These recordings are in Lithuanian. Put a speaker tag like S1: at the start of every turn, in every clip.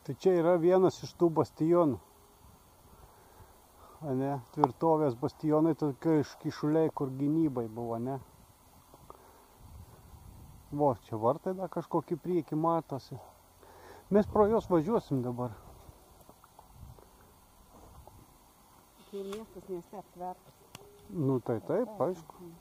S1: Tai čia yra vienas iš tų bastionų. Ne, tvirtovės bastionai, tokie iškišuliai, kur gynybai buvo, ne? Vo, čia vartai dar kažkokį priekį matosi. Mes pro juos važiuosim dabar.
S2: Tai miestas mieste aptvertas.
S1: Nu tai taip, aišku.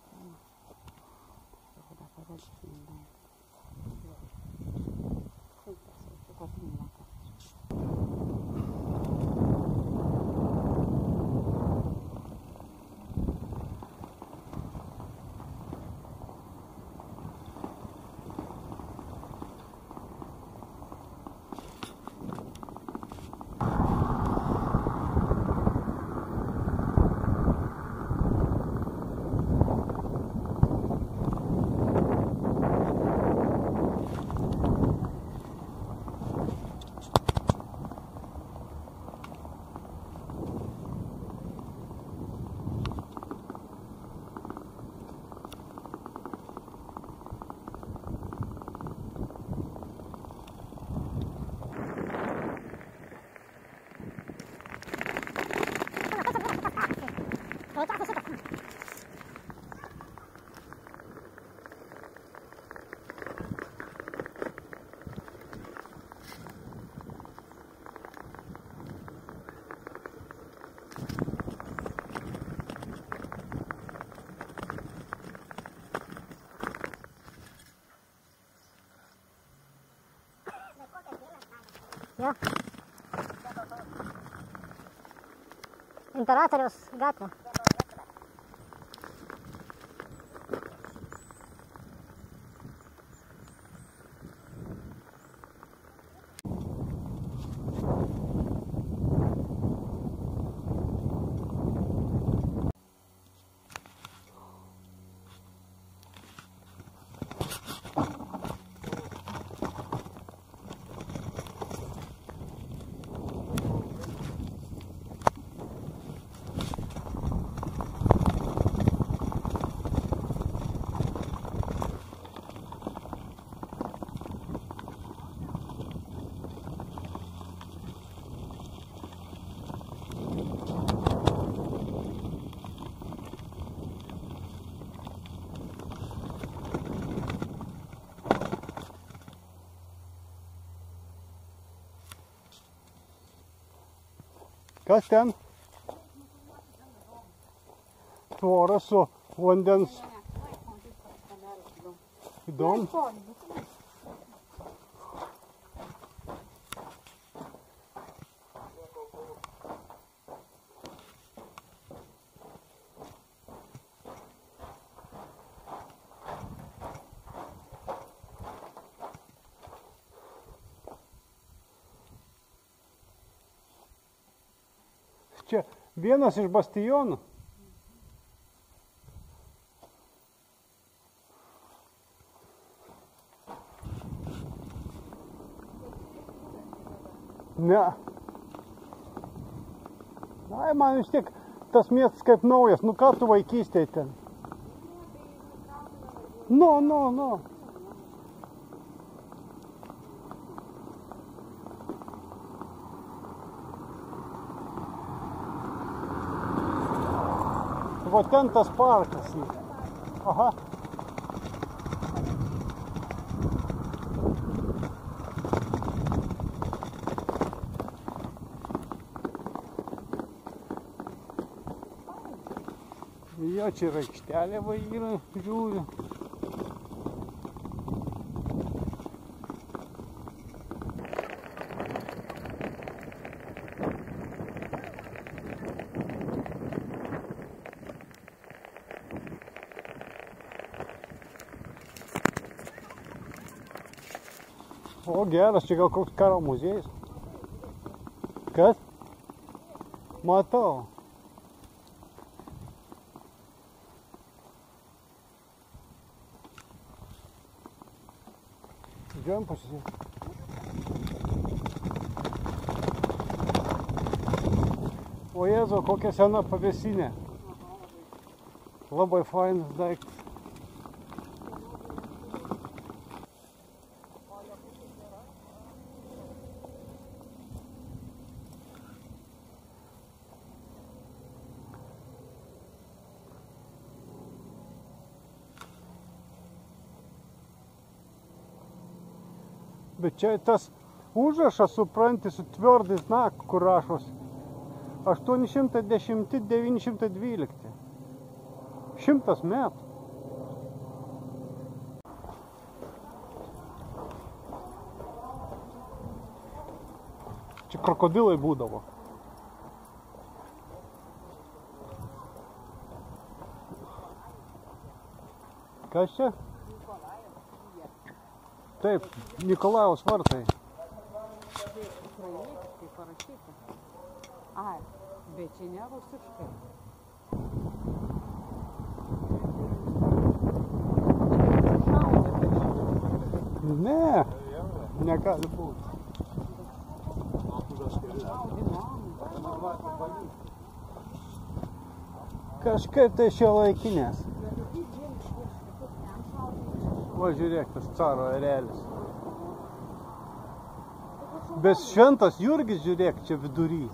S3: Jo. Imperatoriaus gatvė.
S1: Kas ten? Tvora su vandens. Įdomu. Čia vienas iš bastionų. Ne. Ai, man vis tiek tas miestas kaip naujas. Nu ką tu vaikystėj ten? Nu. Va ten tas parkas. Aha. Jo, čia yra aikštelė va yra, žiūriu. O, geras, čia gal koks karo muziejus. Kas? Matau. Važiuojam pasižiūrėti. O Jėzau, kokia sena pavėsinė. Labai fainas daiktas. Bet čia tas užrašas, supranti, su tvirtais znaku, kur rašos 810-912. 100 metų. Čia krokodilai būdavo. Kas čia? Taip, Nikolajaus vartai.
S2: Ukrainietiškai parašyta. Ai, bet čia ne rusiškai.
S1: Ne, negali būti. Kažkaip tai šiuolaikinės. Va, žiūrėk, tas caro erelis. Bet Šventas Jurgis, žiūrėk, čia vidury.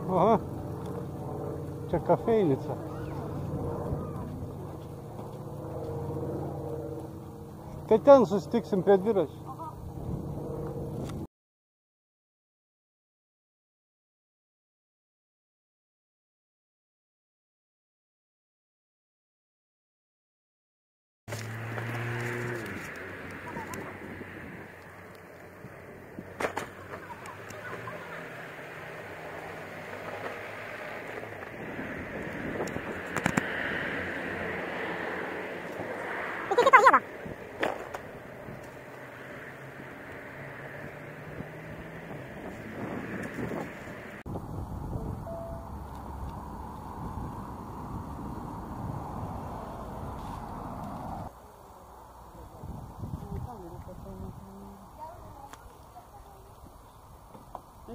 S1: Aha, čia kafeinica. Tai ten susitiksim prie dviračių.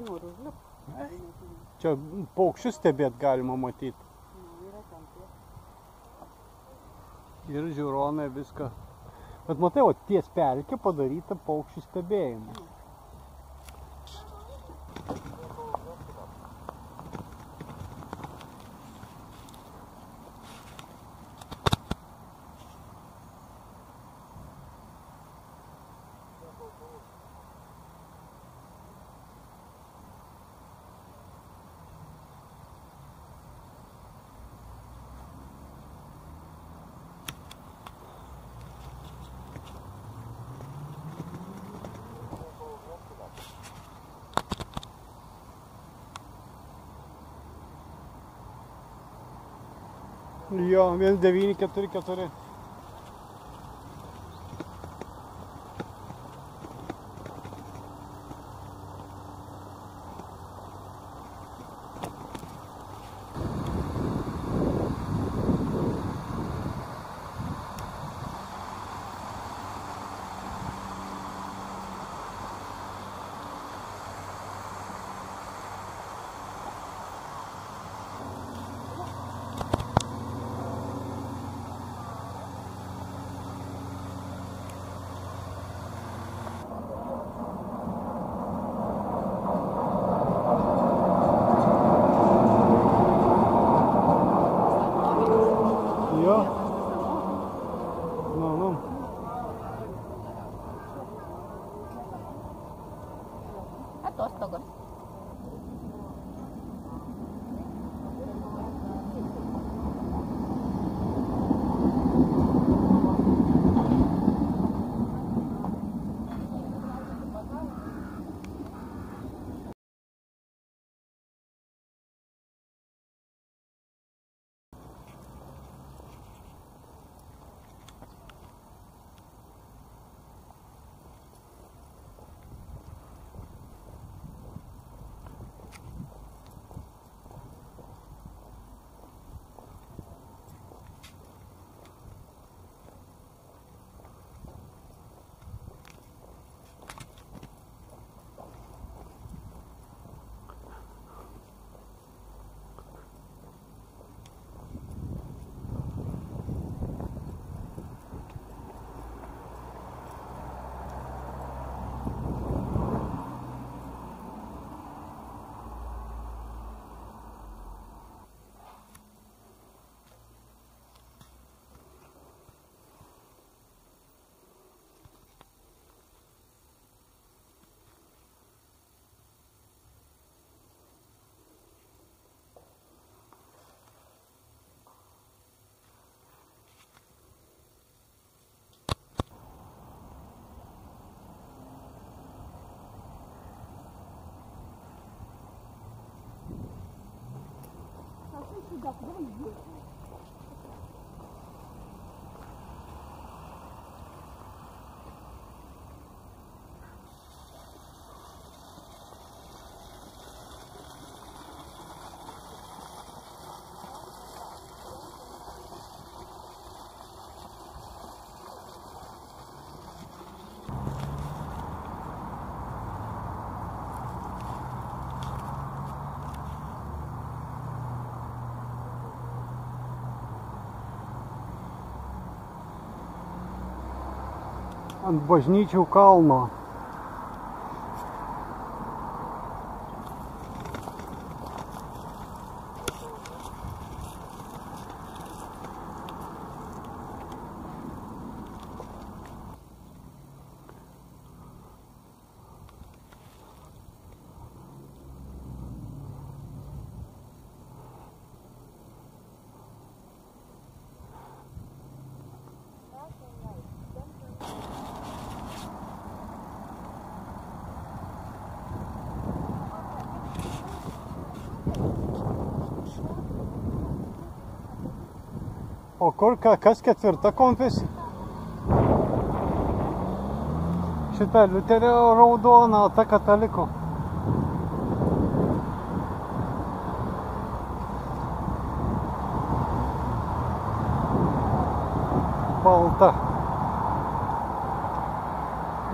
S2: Noriu užlipti.
S1: Čia paukščius stebėt galima matyti. Ir žiūronai viską. Bet matai, o ties pelkė padaryta paukščių stebėjimą. Jo, 1944. Jo. Nu.
S2: Atostogos.
S1: Ant bažnyčių kalno. O kur, kas ketvirta konfesija? Šita liuterio raudona, o ta kataliko. Balta.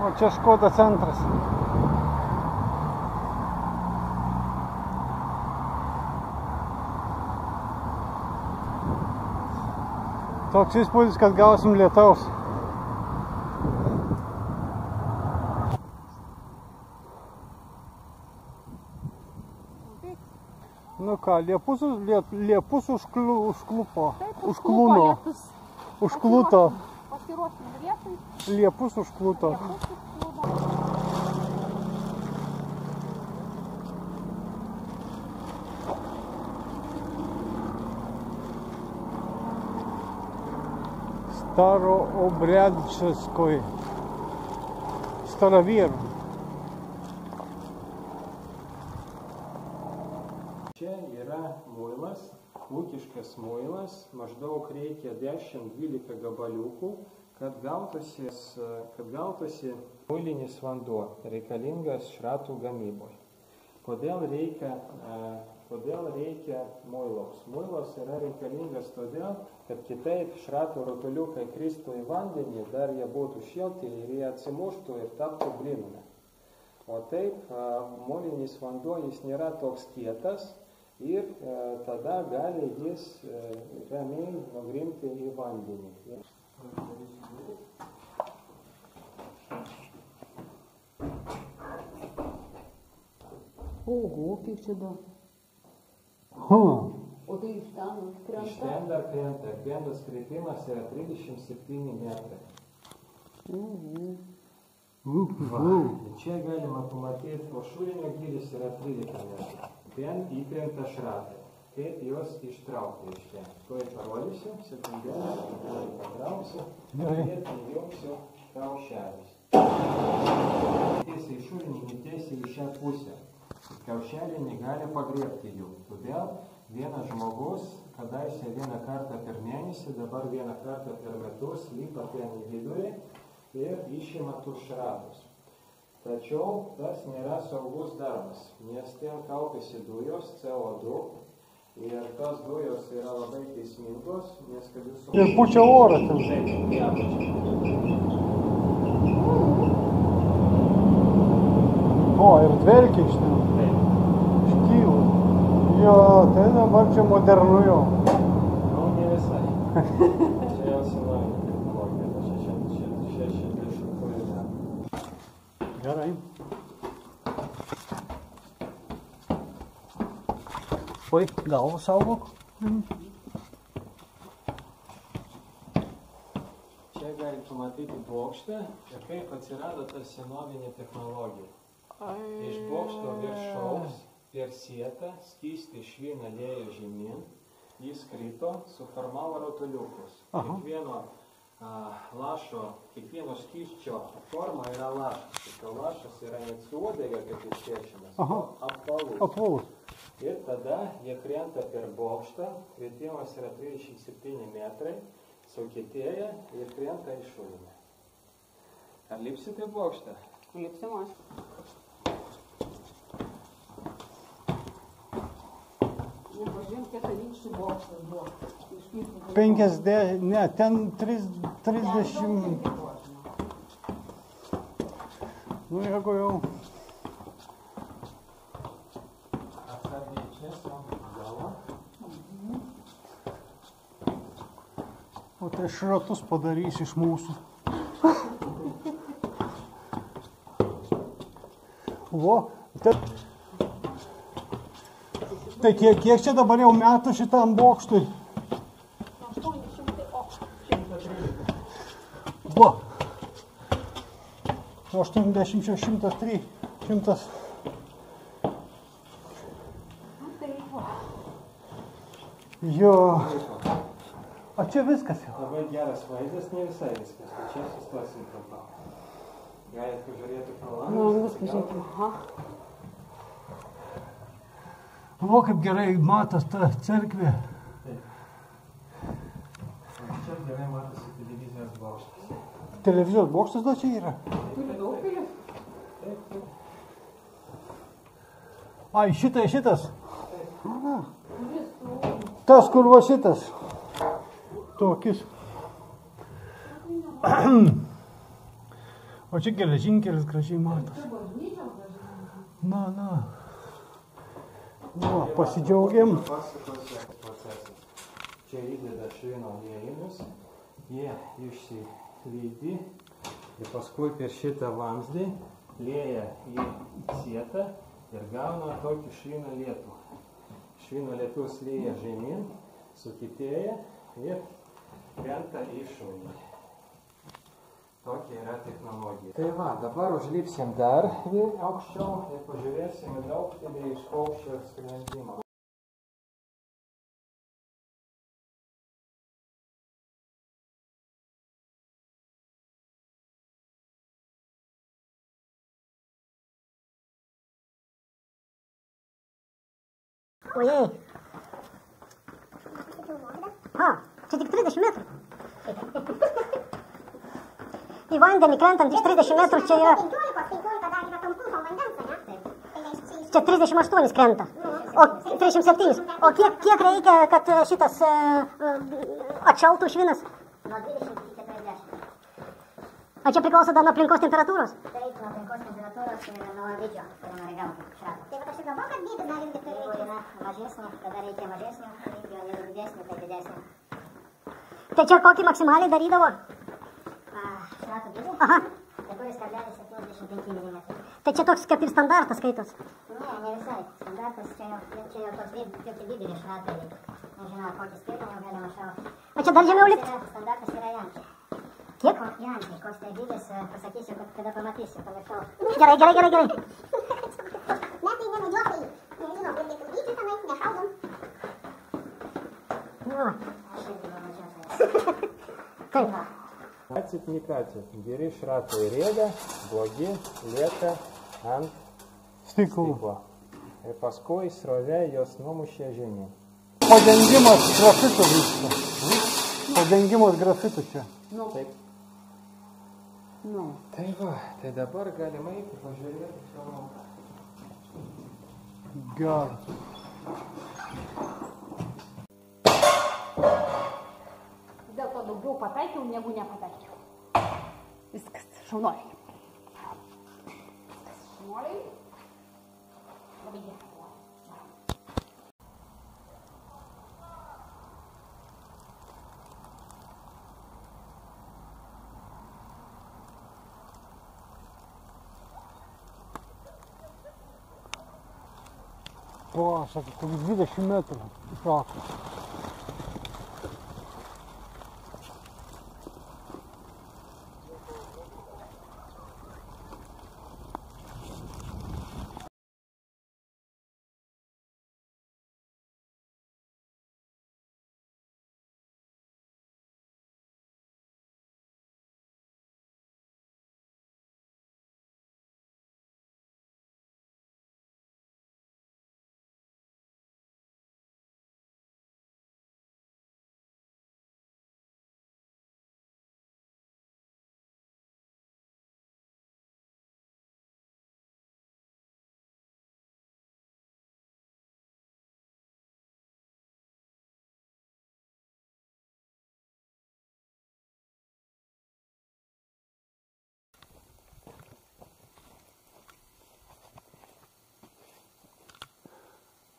S1: O čia Škoda centras. Toks įspūdis, kad gausim lietaus. Nu ką, liepus užklupo. Užklūno. Užkluto.
S2: Pasiruošim lietui.
S1: Liepus užkluto. Staroobredčeskoj. Starovėrų.
S3: Čia yra muilas, ūkiškas muilas, maždaug reikia 10-12 gabaliukų, kad gautųsi muilinis vanduo, reikalingas šratų gamyboje. Kodėl reikia muilos? Muilas yra reikalingas todėl, kad kitaip šratų rutuliukai kristų į vandenį, dar jie būtų šilti ir jie atsimuštų ir taptų blynume. O taip, muilinis vanduo jis nėra toks kietas ir tada gali jis ramiai nugrimti į vandenį.
S2: Ого, kaip čia daug. O tai iš ten krenta?
S3: Iš ten dar krenta. Bendras kritimas yra 37 metrai. Čia galima pamatyti, o šulinio gylis yra 13 metrų. Ten įkrenta šratai. Kaip juos ištraukti iš ten. Tuoj parodysiu, sekundėlę, patrauksiu ir įjungsiu kaušelis. Tiesiai šulinį, tiesiai į šią pusę. Kaušelį negali pagriebti jų. Todėl vienas žmogus, kadaise vieną kartą per mėnesį, dabar vieną kartą per metus, lipa ten į vidurį ir išima tus šratus. Tačiau tas nėra saugus darbas, nes ten kaupiasi dujos, CO2, ir tos dujos yra labai keismingos, nes kad visų...
S1: Ir pučia orą ten. O, ir dvelkia iš ten. Iškyla. Jo, tai dabar čia modernu jau.
S3: Nu, ne visai. Čia jau senoji technologija, čia šešdešimtųjų metų.
S1: Gerai. Oi, galvą saugok.
S3: Čia galite pamatyti bokštą ir kaip atsirado ta senovinė technologija. Iš bokšto viršaus per sietą skystį šviną lėjo žemyn, jis krito, suformavo rutuliukus. Kiekvieno skysčio forma yra lašas. O lašas yra net su uodega, kaip išpiešiamas, o apvalus. Ir tada jie krenta per bokštą, kritimas yra 37 metrai, sukietėja ir krenta į šulinį. Ar lipsite į bokštą?
S2: Lipsim aš. Nepažiūrėjom, kiek avinčių bokštas buvo.
S1: 50, ne, ten 30. Nu, jeigu jau.
S3: Atsargiai čia su galva.
S1: O tai šratus padarys iš mūsų. Vo, tai kiek čia dabar jau metų šitam bokštui?
S2: 800,
S1: Vo. 80, 103, 100. Jo. O čia viskas jau.
S3: Labai geras vaizdas, ne visai viskas. Tai čia sustosim trumpam. Galit pažiūrėti pro langą.
S2: Nu, viskas žiūrėkime. Aha.
S1: O kaip gerai matas ta cerkvė.
S3: Čia gerai matosi televizijos bokštas.
S1: Televizijos bokštas dar čia yra.
S2: Turi daug pilių.
S1: Ai, šitas. Aha. Tas, kur va šitas. Tokis. O čia geležinkelis gražiai matos. Na. Nu, pasidžiaugiam.
S3: Pasakosiu procesas. Čia įdeda švino liejinius, jie išsilydi ir paskui per šitą vamzdį lieja į sietą ir gauna tokį švino lietų. Švino lietus lieja žemyn, sukietėja ir krenta į šulinį. Tokia yra technologija. Tai va, dabar užlipsim dar aukščiau ir pažiūrėsim į daugtelį iš paukščio sprendimo.
S4: Ojej. Čia tik 30 metrų. Į vandenį krentant iš 30 metrų čia yra... Čia 38 krenta. O 37. O kiek reikia, kad šitas atšaltų švinas?
S5: Nuo 20 iki 40.
S4: A čia priklauso dar nuo aplinkos temperatūros?
S5: Taip, nuo aplinkos temperatūros ir nuo dydžio, kuriame regauti šrato. Tai vat aš ir galvoju, kad dydis gali irgi turi. Jeigu yra mažesnė, tada reikia mažesnio lygio, jeigu didesnė, tai didesnė.
S4: Tai čia kokį maksimaliai darydavo?
S5: Šrato dydį?
S4: Aha.
S5: Tai kuris 0,75 mm.
S4: Tai čia toks kaip ir standartas skaitos?
S5: Ne visai. Standartas čia jau toks didelis šratai. Nežinau, kokį skaitą jau galima šauti.
S4: A čia dar žemiau lipti?
S5: Standartas yra Jančiai.
S4: Kiek?
S5: Jančiai, koks tai dydis, pasakysiu, kada pamatysiu, pamiršau.
S4: Gerai.
S5: Ne, tai nemedžiotojai. Nežinau, kaip tų dydžių tenai, nešaudom.
S4: Nu.
S5: Aš irgi nemedžiotojai.
S4: Taip.
S3: Катит, не катит. Бери шраты рėda, blogi, lieka ant stiklo. Ir paskui srovė jos numušė žemyn.
S1: Padengimas grafito vyksta. Padengimas grafito čia.
S2: Nu.
S3: Taip.
S2: Nu.
S3: Tai va, tai dabar galima eiti pažiūrėti filmą.
S1: Geras.
S2: Dėl to daugiau pataikiau, negu nepataikiau. Viskas, šaunuoliai. Šaunuoliai. Labai gerai.
S1: O, sako, kokius 20 metrų šakas.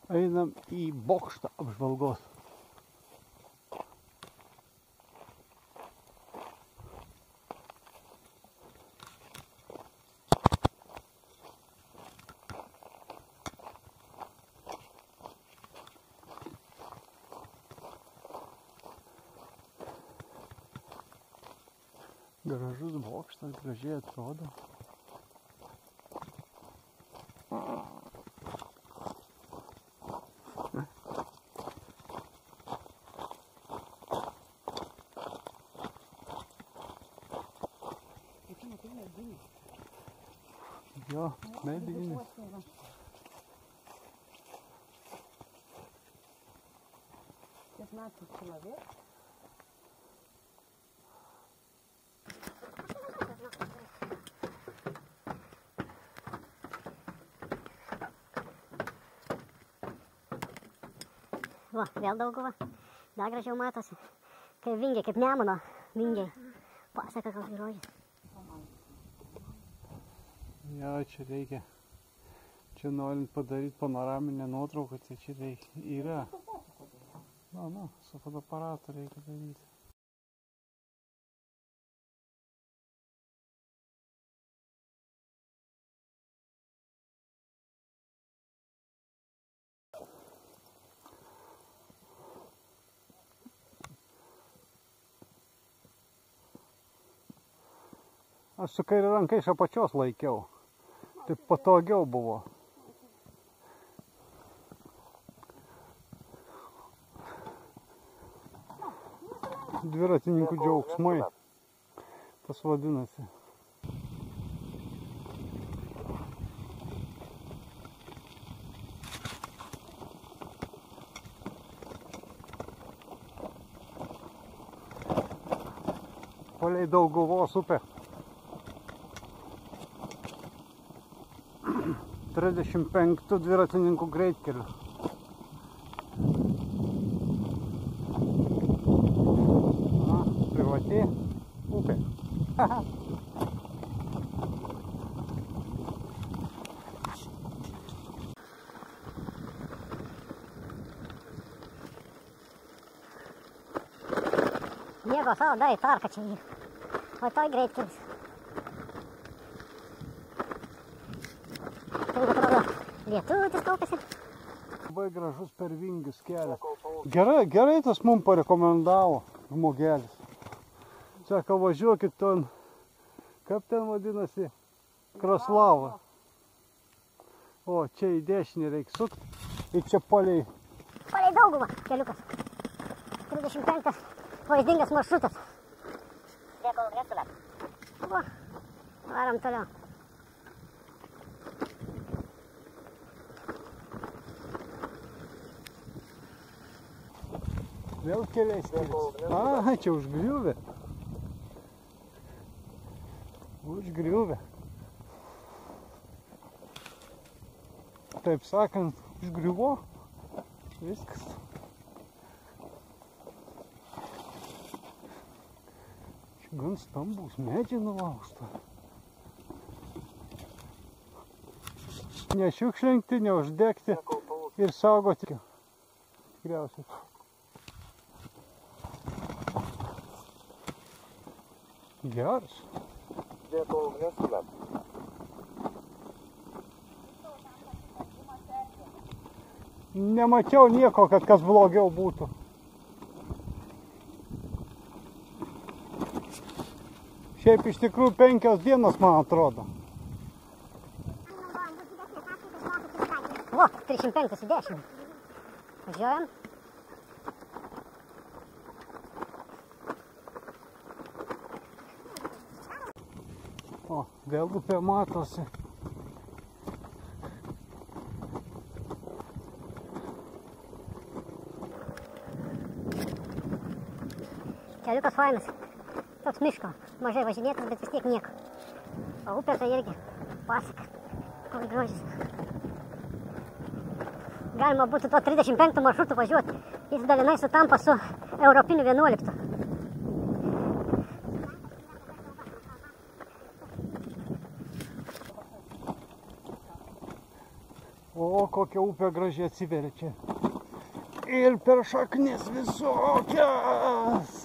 S1: Einam į bokštą apžvalgos. Gražus bokštas, gražiai atrodo. Jo, medinis.
S4: Va, vėl Dauguva. Dar gražiau matosi. Kaip vingiai, kaip Nemuno vingiai. Pasaka koks grožis.
S1: Jo, čia reikia. Čia norint padaryti panoraminę nuotrauką, tai čia reikia. Yra. Nu, su fotoaparatu reikia daryti. Aš su kairė ranka iš apačios laikiau. Taip patogiau buvo. Dviratininkų džiaugsmai. Tas vadinasi. Palei Dauguvos upę. 35 dviratininkų greitkeliu. Privati upė.
S4: Nieko savo, dar į tarką čia jį. O toj greitkelis. Taip atrodo, lietutis kaupėsi.
S1: Labai gražus per vingius kelias. Gerai tas mums parekomendavo žmogelis. Sako, važiuokit ten, kaip ten vadinasi, Kraslava. O, čia į dešinį reikia sukti ir čia palei.
S4: Palei Dauguvą keliukas. 35 vaizdingas maršrutas. Dėkau, nesulėt. O, varom toliau.
S1: Vėl keliais skiriasi. A, čia užgriuvę. Užgriuvę. Taip sakant, užgriuvo. Viskas. Čia gan stambus medžiai nulaužta. Nešiukšlinkti, neuždegti ir saugoti. Tikriausiai. Geras.
S6: Dėkau, nesulėt.
S1: Nemačiau nieko, kad kas blogiau būtų. Šiaip iš tikrųjų 5 dienos, man atrodo.
S4: O, 35 į 10. Važiuojam.
S1: O, vėl upė matosi.
S4: Keliukas fainas. Toks miško. Mažai važinėtas, bet vis tiek nieko. O upė tai irgi pasaka. Koks grožis. Galima būtų to 35 maršrutų važiuoti. Jis dalinai sutampa su Europiniu 11.
S1: O, kokia upė gražiai atsiveria čia. Ir per šaknis visokias.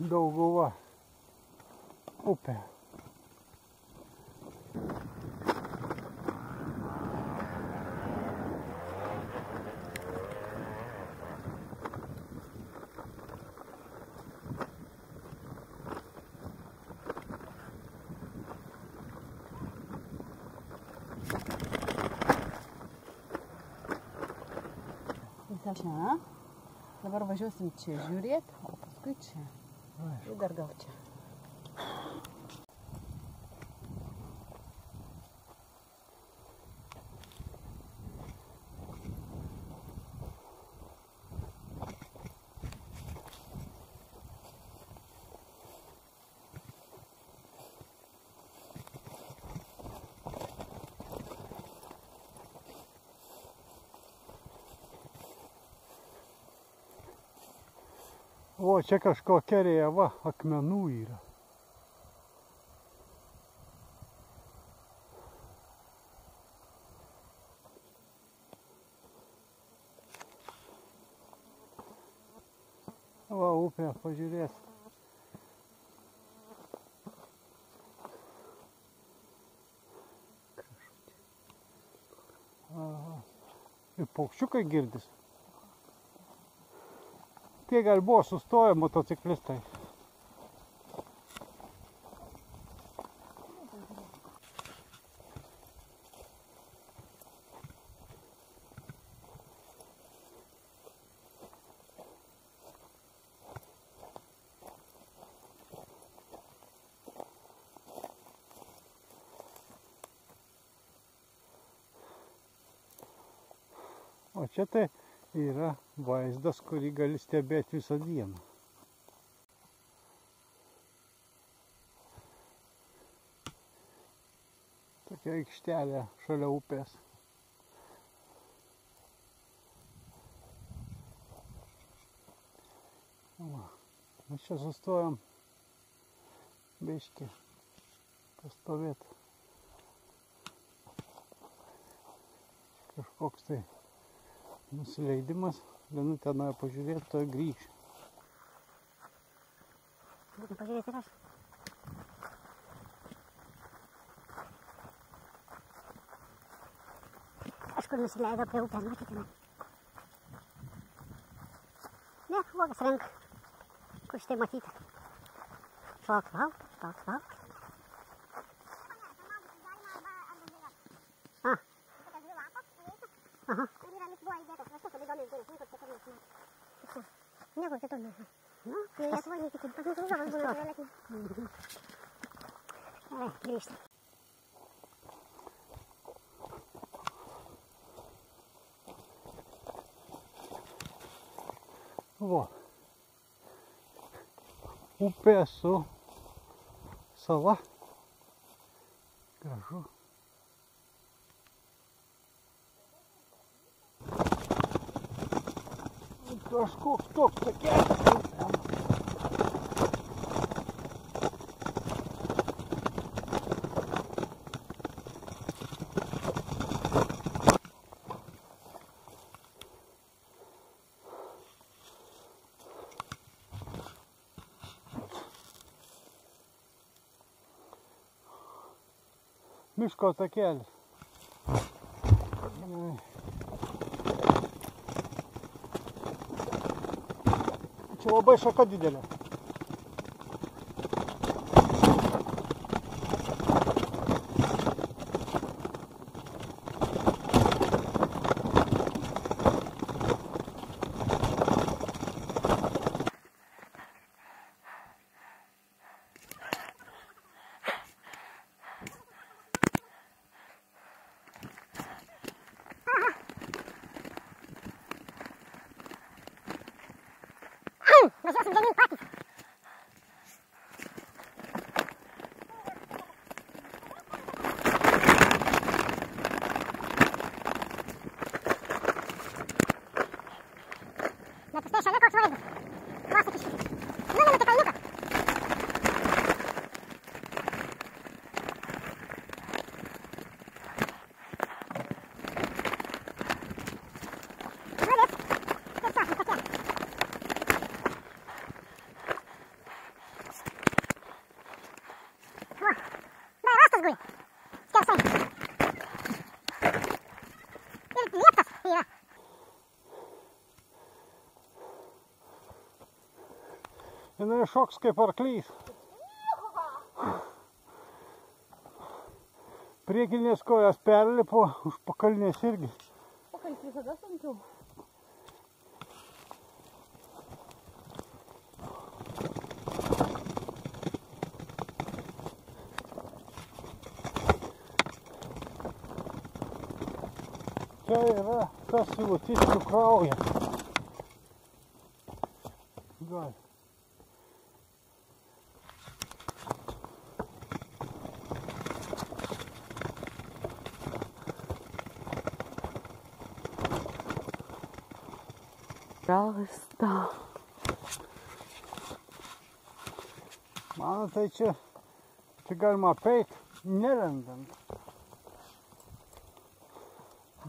S1: Dauguva upė.
S2: Visa čia. Dabar važiuosim čia žiūrėti, o paskui čia. Ir dar gal čia.
S1: O, čia kažkokia rėva akmenų yra. Va, upė, pažiūrės. Aha. Ir paukščiukai girdis. Tie gal buvo sustoję motociklistai. O čia tai yra vaizdas, kurį gali stebėti visą dieną. Tokia aikštelė šalia upės. Mes čia sustojom biškį pastovėti. Kažkoks tai nusileidimas, vienu tenai pažiūrėti, to grįšiu.
S4: Pažiūrėti ir aš. Aš kur nusileido prie upės, matyti. Ne, uogas renka. Kur šitai matyti. Šalks valk, šalks valk. Aha. Niekur kitur nežinau. Nu, tai Lietuvoj neįtikint. Pas mūsų užavas būna vėlesnė. Gerai, grįžti.
S1: Va. Upė su sala. Gražu. Kažkoks toks takelis. Miško takelis. Čia labai šaka didelė.
S4: Važiuosim žemyn patys. Tai šalia koks vaizdas. Pasakysiu. Nuvinukė kalniuką. Nulis. Kaip sakė, tokia. O, dar rastas guli. Skersai. Ir lieptas yra.
S1: Jinai šoks kaip arklys. Priekinės kojas perlipo, užpakalinės irgi.
S2: Pakalis visada sunkiau.
S1: Čia yra tas silutiškių kraujas. Gal.
S2: Rasta.
S1: Mano, tai čia galima apeit, nelendant.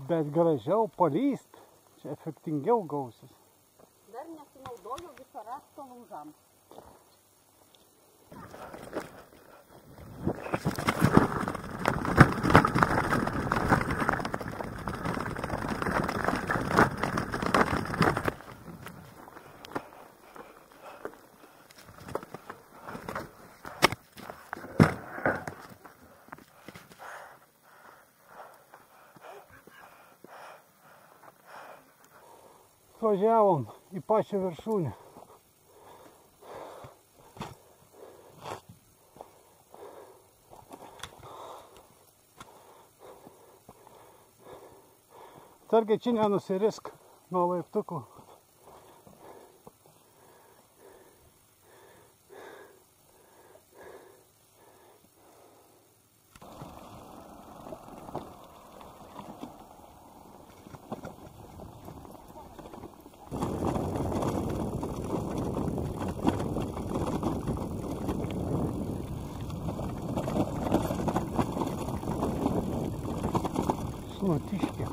S1: Bet gražiau palyst, čia efektingiau gausis.
S2: Dar nesinaudojau viso rasto laužam.
S1: Važiavom į pačią viršūnę. Targi čia nenusirisk nuo laiptukų. Slutiškė.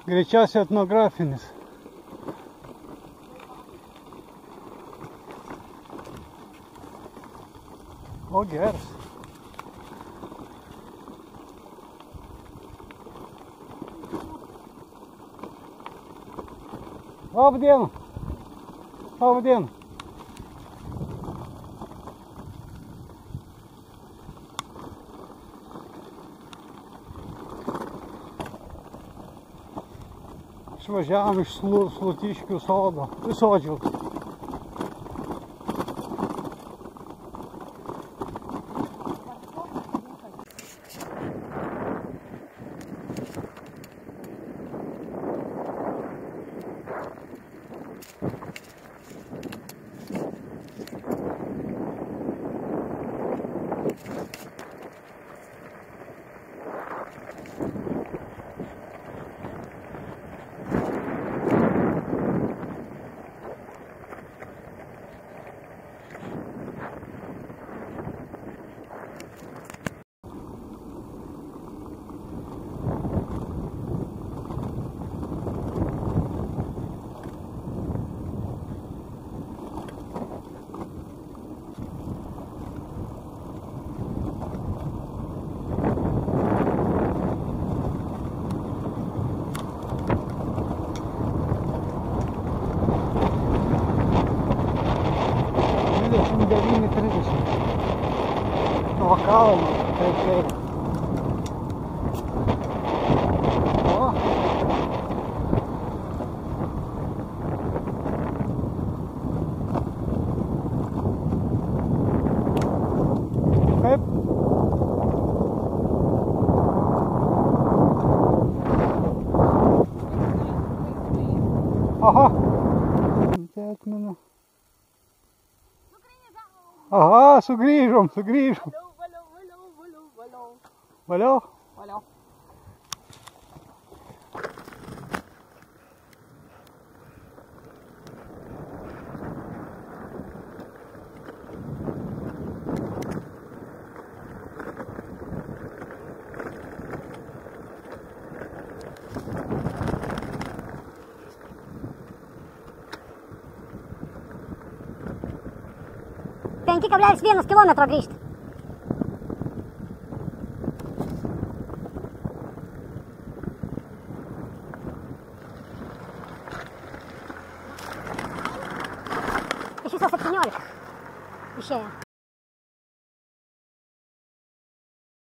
S1: Greičiausiai etnografinis. O geras. Labdien! Labdien! Išvažiavom iš Slutiškių sodo, sodžių. O kalną, taip. O. Kaip? Aha. Atmenu. Aha, sugrįžom. Valiau?
S2: Valiau.
S4: Penki 1,1 kilometro grįžti. Iš viso 17 išėjo.